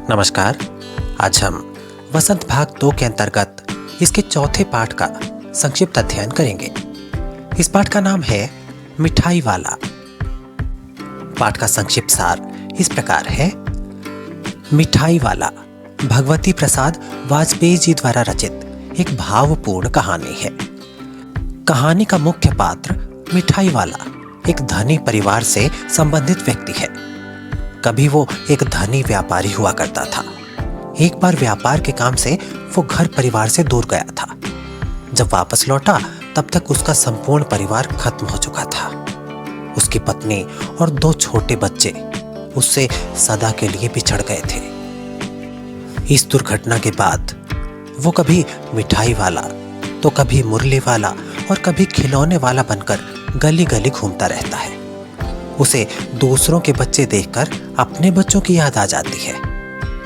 नमस्कार। आज हम वसंत भाग 2 के अंतर्गत इसके चौथे पाठ का संक्षिप्त अध्ययन करेंगे। इस पाठ का नाम है मिठाई वाला। पाठ का संक्षिप्त सार इस प्रकार है। मिठाई वाला भगवती प्रसाद वाजपेयी जी द्वारा रचित एक भावपूर्ण कहानी है। कहानी का मुख्य पात्र मिठाई वाला एक धनी परिवार से संबंधित व्यक्ति है। कभी वो एक धनी व्यापारी हुआ करता था। एक बार व्यापार के काम से वो घर परिवार से दूर गया था। जब वापस लौटा तब तक उसका संपूर्ण परिवार खत्म हो चुका था। उसकी पत्नी और 2 छोटे बच्चे उससे सदा के लिए बिछड़ गए थे। इस दुर्घटना के बाद वो कभी मिठाई वाला तो कभी मुरली वाला और कभी खिलौने वाला बनकर गली गली घूमता रहता है। उसे दूसरों के बच्चे देखकर अपने बच्चों की याद आ जाती है।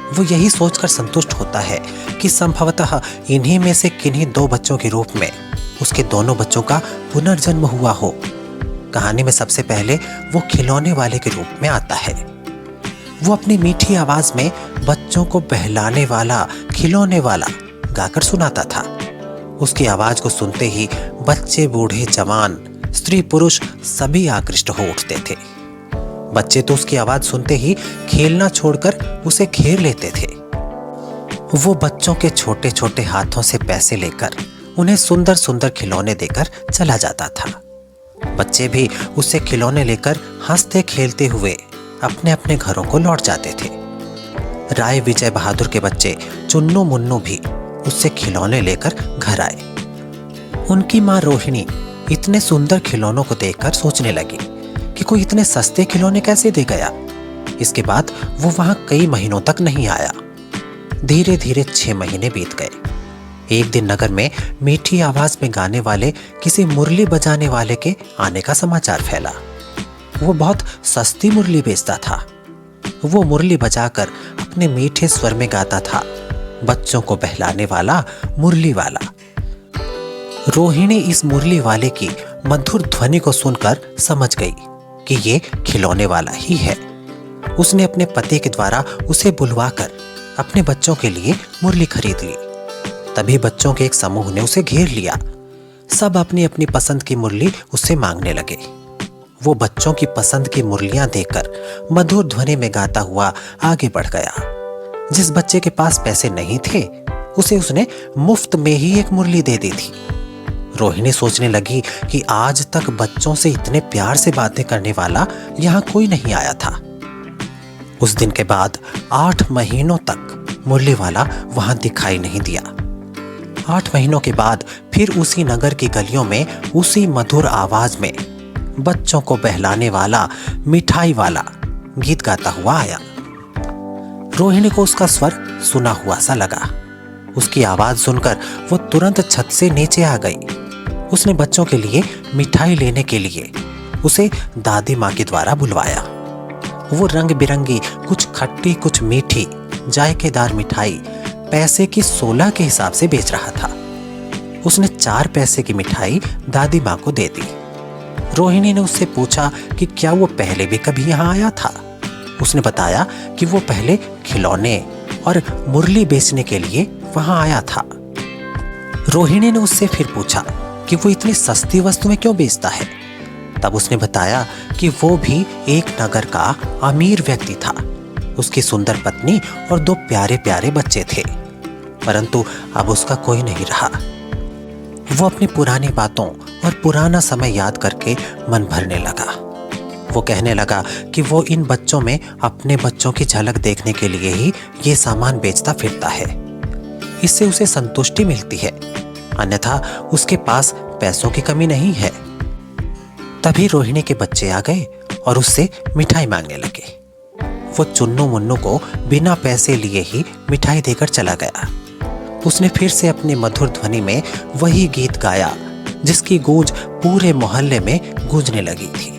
वो यही सोचकर संतुष्ट होता है कि संभवतः इन्हीं में से किन्हीं 2 बच्चों के रूप में उसके दोनों बच्चों का पुनर्जन्म हुआ हो। कहानी में सबसे पहले वो खिलौने वाले के रूप में आता है। वो अपनी मीठी आवाज में बच्चों को बहलाने वाला खिलौने वाला गाकर सुनाता था। उसकी आवाज को सुनते ही बच्चे, बूढ़े, जवान, स्त्री, पुरुष सभी आकृष्ट हो उठते थे। बच्चे तो उसकी आवाज सुनते ही खेलना छोड़कर उसे घेर लेते थे। वो बच्चों के छोटे छोटे हाथों से पैसे लेकर उन्हें सुंदर सुंदर खिलौने देकर चला जाता था। बच्चे भी उससे खिलौने लेकर हंसते खेलते हुए अपने अपने घरों को लौट जाते थे। राय विजय बहादुर के बच्चे चुन्नू मुन्नू भी उससे खिलौने लेकर घर आए। उनकी माँ रोहिणी इतने सुंदर खिलौनों को देखकर सोचने लगी कि कोई इतने सस्ते खिलौने कैसे दे गया। इसके बाद वो वहां कई महीनों तक नहीं आया। धीरे धीरे 6 महीने बीत गए। एक दिन नगर में मीठी आवाज में गाने वाले किसी मुरली बजाने वाले के आने का समाचार फैला। वो बहुत सस्ती मुरली बेचता था। वो मुरली बजाकर अपने मीठे स्वर में गाता था, बच्चों को बहलाने वाला मुरली वाला। रोहिणी इस मुरली वाले की मधुर ध्वनि को सुनकर समझ गई कि ये खिलौने वाला ही है। उसने अपने पति के द्वारा उसे बुलवाकर अपने बच्चों के लिए मुरली खरीद ली। तभी बच्चों के एक समूह ने उसे घेर लिया। सब अपनी अपनी पसंद की मुरली उससे मांगने लगे। वो बच्चों की पसंद की मुरलियां देकर मधुर ध्वनि में गाता हुआ आगे बढ़ गया। जिस बच्चे के पास पैसे नहीं थे उसे उसने मुफ्त में ही एक मुरली दे दी थी। रोहिणी सोचने लगी कि आज तक बच्चों से इतने प्यार से बातें करने वाला यहां कोई नहीं आया था। उस दिन के बाद 8 महीनों तक मुरली वाला वहां दिखाई नहीं दिया। 8 महीनों के बाद फिर उसी नगर की गलियों में उसी मधुर आवाज में बच्चों को बहलाने वाला मिठाई वाला गीत गाता हुआ आया। रोहिणी को उसका स्वर सुना हुआ सा लगा। उसकी आवाज सुनकर वो तुरंत छत से नीचे आ गई। उसने बच्चों के लिए मिठाई लेने के लिए उसे दादी माँ के द्वारा बुलवाया। वो रंग बिरंगी, कुछ खट्टी कुछ मीठी, जायकेदार मिठाई पैसे की 16 के हिसाब से बेच रहा था। उसने 4 पैसे की मिठाई दादी माँ को दे दी। रोहिणी ने उससे पूछा कि क्या वो पहले भी कभी यहाँ आया था। उसने बताया कि वो पहले खिलौने और मुरली बेचने के लिए वहां आया था। रोहिणी ने उससे फिर पूछा कि वो इतनी सस्ती वस्तुएं क्यों बेचता है। तब उसने बताया कि वो भी एक नगर का अमीर व्यक्ति था। उसकी सुंदर पत्नी और 2 प्यारे प्यारे बच्चे थे, परंतु अब उसका कोई नहीं रहा। वो अपनी पुरानी बातों और पुराना समय याद करके मन भरने लगा। वो कहने लगा कि वो इन बच्चों में अपने बच्चों की झलक देखने के लिए ही ये सामान बेचता फिरता है। इससे उसे संतुष्टि मिलती है, अन्यथा उसके पास पैसों की कमी नहीं है। तभी रोहिणी के बच्चे आ गए और उससे मिठाई मांगने लगे। वो चुन्नू मुन्नू को बिना पैसे लिए ही मिठाई देकर चला गया। उसने फिर से अपनी मधुर ध्वनि में वही गीत गाया जिसकी गूंज पूरे मोहल्ले में गूंजने लगी थी।